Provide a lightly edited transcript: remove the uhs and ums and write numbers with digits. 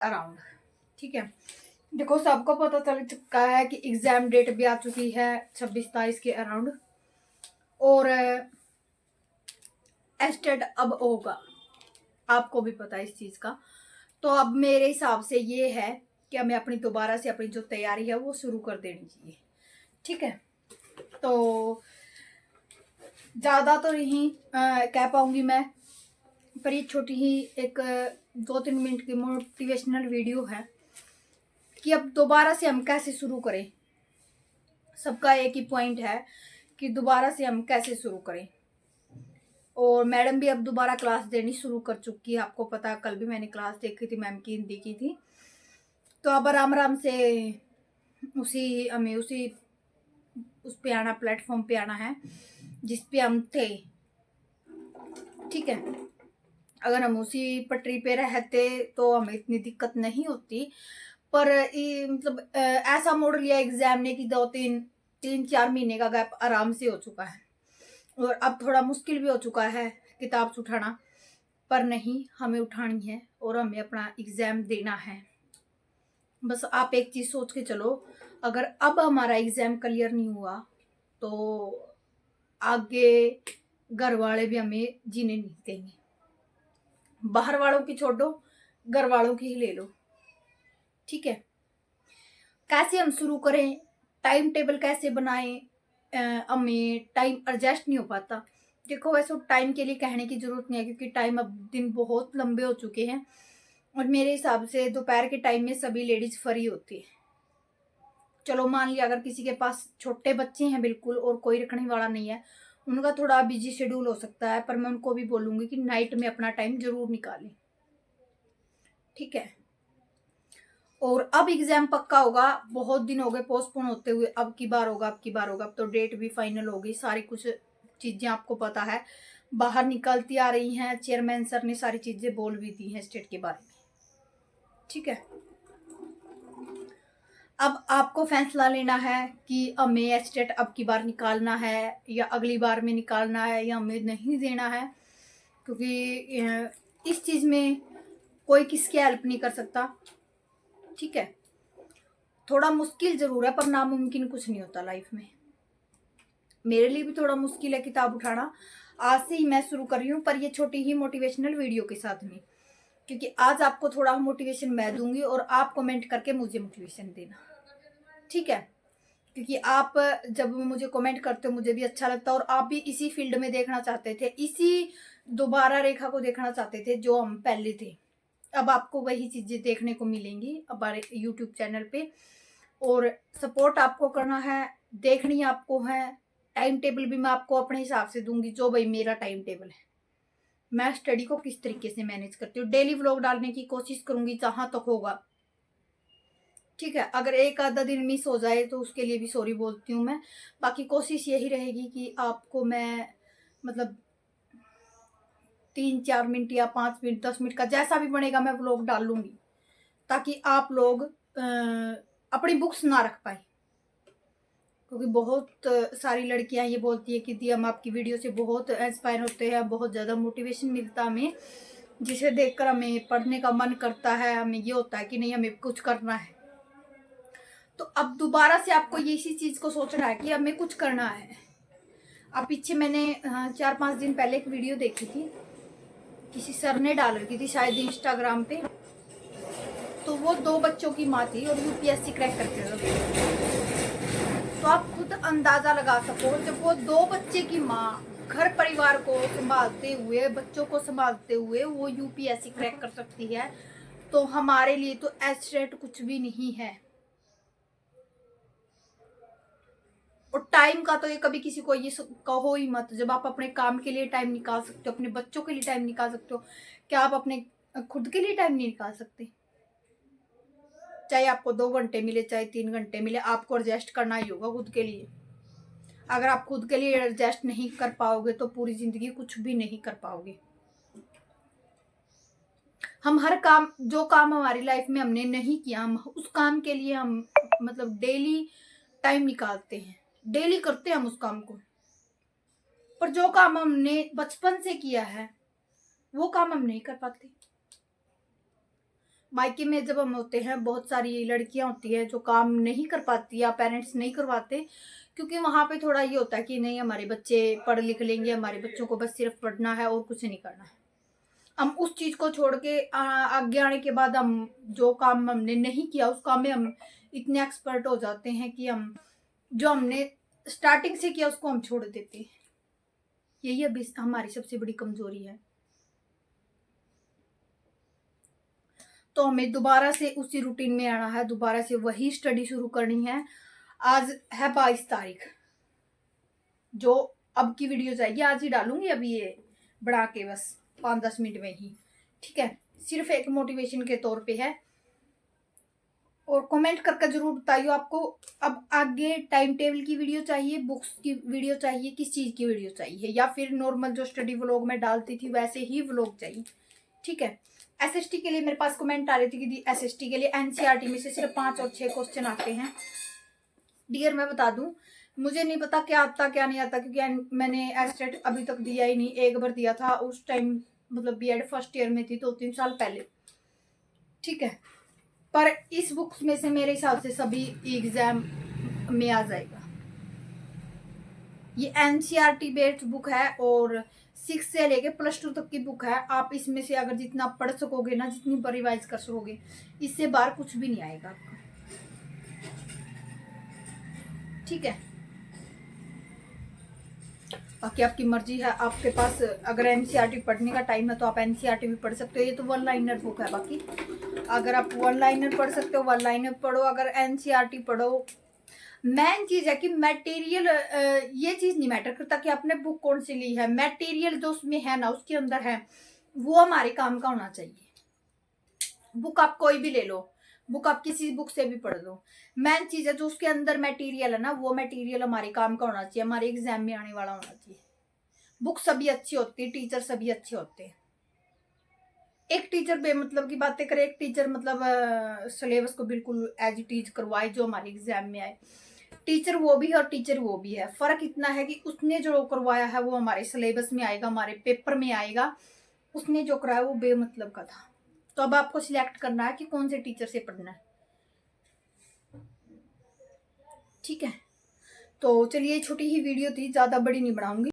Around. ठीक है, देखो सबको पता चल चुका है कि एग्जाम डेट भी आ चुकी है 26-27 के अराउंड, और एस्टेट अब होगा, आपको भी पता है इस चीज का। तो अब मेरे हिसाब से ये है कि हमें अपनी दोबारा से अपनी जो तैयारी है वो शुरू कर देनी चाहिए। ठीक है, तो ज्यादा तो नहीं कह पाऊंगी मैं, पर ये छोटी ही एक 2-3 मिनट की मोटिवेशनल वीडियो है कि अब दोबारा से हम कैसे शुरू करें। सबका एक ही पॉइंट है कि दोबारा से हम कैसे शुरू करें। और मैडम भी अब दोबारा क्लास देनी शुरू कर चुकी है, आपको पता है कल भी मैंने क्लास देखी थी, मैम की हिंदी की थी। तो अब आराम आराम से हमें उसी उस पे आना, प्लेटफॉर्म पे आना है जिस पे हम थे। ठीक है, अगर हम उसी पटरी पे रहते तो हमें इतनी दिक्कत नहीं होती, पर मतलब ऐसा मोड़ लिया एग्जाम ने कि 2-3-4 महीने का गैप आराम से हो चुका है, और अब थोड़ा मुश्किल भी हो चुका है किताब से उठाना, पर नहीं, हमें उठानी है और हमें अपना एग्जाम देना है। बस आप एक चीज सोच के चलो, अगर अब हमारा एग्जाम क्लियर नहीं हुआ तो आगे घर वाले भी हमें जीने नहीं देंगे। बाहर वालों की छोड़ो, घर वालों की ही ले लो। ठीक है, कैसे हम शुरू करें, टाइम टेबल कैसे बनाएं, हमें टाइम एडजस्ट नहीं हो पाता। देखो वैसे टाइम के लिए कहने की जरूरत नहीं है, क्योंकि टाइम अब दिन बहुत लंबे हो चुके हैं, और मेरे हिसाब से दोपहर के टाइम में सभी लेडीज फ्री होती है। चलो मान लिया अगर किसी के पास छोटे बच्चे हैं बिल्कुल और कोई रखने वाला नहीं है, उनका थोड़ा बिजी शेड्यूल हो सकता है, पर मैं उनको भी बोलूंगी कि नाइट में अपना टाइम जरूर निकालें। ठीक है, और अब एग्जाम पक्का होगा, बहुत दिन हो गए पोस्टपोन होते हुए, अब की बार होगा, अब की बार होगा। अब तो डेट भी फाइनल हो गई, सारी कुछ चीजें आपको पता है बाहर निकलती आ रही हैं, चेयरमैन सर ने सारी चीजें बोल भी दी हैं स्टेट के बारे में। ठीक है, अब आपको फैसला लेना है कि हमें एस्टेट अब की बार निकालना है या अगली बार में निकालना है या हमें नहीं देना है, क्योंकि इस चीज में कोई किसकी हेल्प नहीं कर सकता। ठीक है, थोड़ा मुश्किल जरूर है पर नामुमकिन कुछ नहीं होता लाइफ में। मेरे लिए भी थोड़ा मुश्किल है किताब उठाना, आज से ही मैं शुरू कर रही हूँ, पर ये छोटी ही मोटिवेशनल वीडियो के साथ में, क्योंकि आज आपको थोड़ा मोटिवेशन मैं दूंगी और आप कमेंट करके मुझे मोटिवेशन देना। ठीक है, क्योंकि आप जब मुझे कमेंट करते हो मुझे भी अच्छा लगता है, और आप भी इसी फील्ड में देखना चाहते थे, इसी दोबारा रेखा को देखना चाहते थे जो हम पहले थे। अब आपको वही चीजें देखने को मिलेंगी हमारे यूट्यूब चैनल पे, और सपोर्ट आपको करना है, देखनी आपको है। टाइम टेबल भी मैं आपको अपने हिसाब से दूंगी, जो भाई मेरा टाइम टेबल है, मैं स्टडी को किस तरीके से मैनेज करती हूँ। डेली व्लॉग डालने की कोशिश करूंगी जहां तक होगा। ठीक है, अगर एक आधा दिन मिस हो जाए तो उसके लिए भी सॉरी बोलती हूँ मैं। बाकी कोशिश यही रहेगी कि आपको मैं मतलब 3-4 मिनट या 5 मिनट 10 मिनट का जैसा भी बनेगा मैं व्लॉग डाल लूंगी, ताकि आप लोग अपनी बुक्स ना रख पाए। क्योंकि बहुत सारी लड़कियां ये बोलती है कि दी हम आपकी वीडियो से बहुत इंस्पायर होते हैं, बहुत ज़्यादा मोटिवेशन मिलता है हमें, जिसे देखकर हमें पढ़ने का मन करता है, हमें ये होता है कि नहीं हमें कुछ करना है। तो अब दोबारा से आपको ये इसी चीज़ को सोचना है कि हमें कुछ करना है। अब पीछे मैंने 4-5 दिन पहले एक वीडियो देखी थी, किसी सर ने डाल रखी थी शायद इंस्टाग्राम पे, तो वो 2 बच्चों की माँ थी और यूपीएससी क्रैक करके थे। तो आप खुद अंदाजा लगा सको, जब वो 2 बच्चे की माँ घर परिवार को संभालते हुए, बच्चों को संभालते हुए वो यूपीएससी क्रैक कर सकती है, तो हमारे लिए तो एस्टेट कुछ भी नहीं है। और टाइम का तो ये कभी किसी को ये कहो ही मत, जब आप अपने काम के लिए टाइम निकाल सकते हो, अपने बच्चों के लिए टाइम निकाल सकते हो, क्या आप अपने खुद के लिए टाइम नहीं निकाल सकते? चाहे आपको 2 घंटे मिले चाहे 3 घंटे मिले, आपको एडजस्ट करना ही होगा खुद के लिए। अगर आप खुद के लिए एडजस्ट नहीं कर पाओगे तो पूरी जिंदगी कुछ भी नहीं कर पाओगे। हम हर काम, जो काम हमारी लाइफ में हमने नहीं किया, हम उस काम के लिए हम मतलब डेली टाइम निकालते हैं, डेली करते हैं हम उस काम को, पर जो काम हमने बचपन से किया है वो काम हम नहीं कर पाते। मायके में जब हम होते हैं, बहुत सारी लड़कियां होती है जो काम नहीं कर पाती या पेरेंट्स नहीं करवाते, क्योंकि वहां पे थोड़ा ये होता है कि नहीं हमारे बच्चे पढ़ लिख लेंगे, हमारे बच्चों को बस सिर्फ पढ़ना है और कुछ नहीं करना है। हम उस चीज को छोड़ के आगे आने के बाद हम जो काम हमने नहीं किया उस काम में हम इतने एक्सपर्ट हो जाते हैं कि हम जो हमने स्टार्टिंग से किया उसको हम छोड़ देते हैं। यही अभी हमारी सबसे बड़ी कमजोरी है। तो हमें दोबारा से उसी रूटीन में आना है, दोबारा से वही स्टडी शुरू करनी है। आज है 22 तारीख, जो अब की वीडियो जाएगी आज ही डालूंगी, अभी ये बढ़ा के बस 5-10 मिनट में ही, ठीक है। सिर्फ एक मोटिवेशन के तौर पे है। और कमेंट करके जरूर बताइए आपको अब आगे टाइम टेबल की वीडियो चाहिए, बुक्स की वीडियो चाहिए, किस चीज की वीडियो चाहिए, या फिर नॉर्मल जो स्टडी व्लॉग में डालती थी वैसे ही व्लॉग चाहिए, ठीक है। एसएसटी के लिए मेरे पास कमेंट आ रही थी कि एसएसटी के लिए एनसीईआरटी में से सिर्फ 5 और 6 क्वेश्चन आते हैं। डियर मैं बता दूं, मुझे नहीं पता क्या आता क्या नहीं आता, क्योंकि मैंने एस्टेट अभी तक दिया ही नहीं। एक बार दिया था, उस टाइम मतलब बीएड फर्स्ट ईयर में थी, 2-3 साल पहले, ठीक है। पर इस बुक्स में से मेरे हिसाब से सभी एग्जाम में आ जाएगा। ये एनसीईआरटी बेस्ड बुक है और 6 से लेके +2 तक की बुक है। आप इसमें से अगर जितना पढ़ सकोगे ना, जितनी बार रिवाइज कर सकोगे, इससे बाहर कुछ भी नहीं आएगा आपका, ठीक है। बाकी आपकी मर्जी है, आपके पास अगर एनसीईआरटी पढ़ने का टाइम है तो आप एनसीईआरटी भी पढ़ सकते हो। ये तो 1 लाइनर बुक है। बाकी अगर आप 1 लाइनर पढ़ सकते हो 1 लाइनर पढ़ो, अगर एनसीईआरटी पढ़ो। मेन चीज है कि मटेरियल, ये चीज नहीं मैटर करता कि आपने बुक कौन सी ली है, मटेरियल जो उसमें है ना, उसके अंदर है, वो हमारे काम का होना चाहिए। बुक आप कोई भी ले लो, बुक आप किसी बुक से भी पढ़ लो, मेन चीज है जो उसके अंदर मटेरियल है ना, वो मटेरियल हमारे काम का होना चाहिए, हमारे एग्जाम में आने वाला होना चाहिए। बुक सभी अच्छी होती है, टीचर सभी अच्छे होते हैं। एक टीचर बेमतलब की बातें करे, एक टीचर मतलब सिलेबस को बिल्कुल एज इट इज करवाए जो हमारे एग्जाम में आए। टीचर वो भी है और टीचर वो भी है। फर्क इतना है कि उसने जो करवाया है वो हमारे सिलेबस में आएगा, हमारे पेपर में आएगा। उसने जो कराया वो बेमतलब का था। तो अब आपको सिलेक्ट करना है कि कौन से टीचर से पढ़ना है, ठीक है। तो चलिए, छोटी ही वीडियो थी, ज्यादा बड़ी नहीं बनाऊंगी।